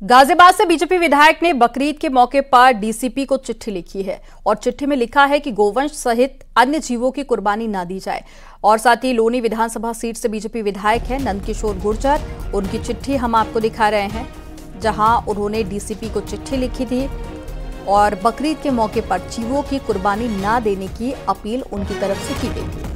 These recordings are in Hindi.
गाजियाबाद से बीजेपी विधायक ने बकरीद के मौके पर डीसीपी को चिट्ठी लिखी है और चिट्ठी में लिखा है कि गोवंश सहित अन्य जीवों की कुर्बानी ना दी जाए। और साथ ही लोनी विधानसभा सीट से बीजेपी विधायक हैं नंदकिशोर गुर्जर, उनकी चिट्ठी हम आपको दिखा रहे हैं, जहां उन्होंने डीसीपी को चिट्ठी लिखी थी और बकरीद के मौके पर जीवों की कुर्बानी ना देने की अपील उनकी तरफ से की गई थी।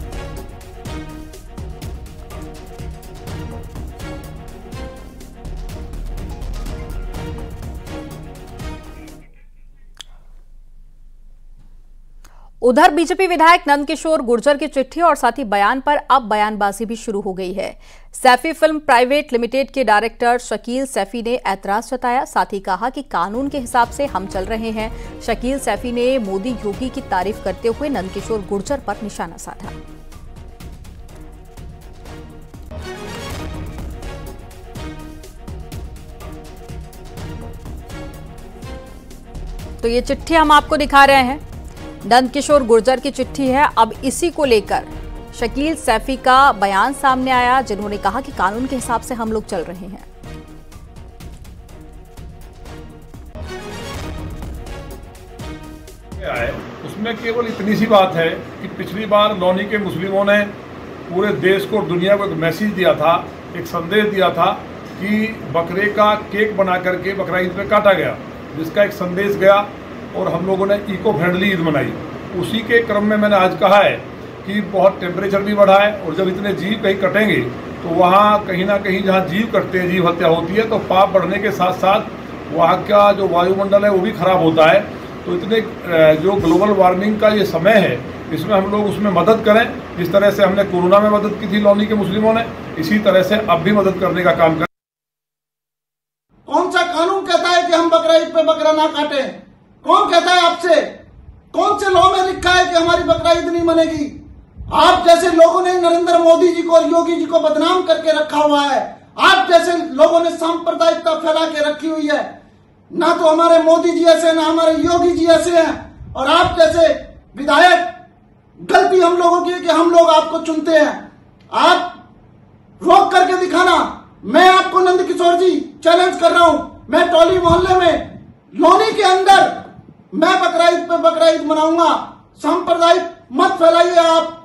उधर बीजेपी विधायक नंदकिशोर गुर्जर की चिट्ठी और साथ ही बयान पर अब बयानबाजी भी शुरू हो गई है। सैफी फिल्म प्राइवेट लिमिटेड के डायरेक्टर शकील सैफी ने ऐतराज जताया, साथ ही कहा कि कानून के हिसाब से हम चल रहे हैं। शकील सैफी ने मोदी योगी की तारीफ करते हुए नंदकिशोर गुर्जर पर निशाना साधा। तो ये चिट्ठी हम आपको दिखा रहे हैं, नंदकिशोर गुर्जर की चिट्ठी है। अब इसी को लेकर शकील सैफी का बयान सामने आया, जिन्होंने कहा कि कानून के हिसाब से हम लोग चल रहे हैं। उसमें केवल इतनी सी बात है कि पिछली बार लोनी के मुस्लिमों ने पूरे देश को, दुनिया को एक मैसेज दिया था, एक संदेश दिया था कि बकरे का केक बना करके बकरा ईद में काटा गया, जिसका एक संदेश गया और हम लोगों ने इको फ्रेंडली ईद मनाई। उसी के क्रम में मैंने आज कहा है कि बहुत टेम्परेचर भी बढ़ा है और जब इतने जीव कहीं कटेंगे तो वहाँ कहीं ना कहीं जहाँ जीव कटते हैं, जीव हत्या होती है, तो पाप बढ़ने के साथ साथ वहाँ का जो वायुमंडल है वो भी खराब होता है। तो इतने जो ग्लोबल वार्मिंग का ये समय है, इसमें हम लोग उसमें मदद करें। जिस तरह से हमने कोरोना में मदद की थी लोनी के मुस्लिमों ने, इसी तरह से अब भी मदद करने का काम करें। कौन सा कानून कहता है कि हम बकरा ईद पे बकरा ना काटें? कौन कहता है आपसे? कौन से लॉ में लिखा है कि हमारी बकरा ईद नहीं बनेगी? आप जैसे लोगों ने नरेंद्र मोदी जी को और योगी जी को बदनाम करके रखा हुआ है। आप जैसे लोगों ने सांप्रदायिकता फैला के रखी हुई है। ना तो हमारे मोदी जी ऐसे, ना हमारे योगी जी ऐसे हैं। और आप जैसे विधायक, गलती हम लोगों की है कि हम लोग आपको चुनते हैं। आप रोक करके दिखाना। मैं आपको नंदकिशोर जी चैलेंज कर रहा हूं। मैं टोली मोहल्ले में लोनी के अंदर मैं बकरा ईद पे बकरा ईद मनाऊंगा। सांप्रदायिक मत फैलाइए आप।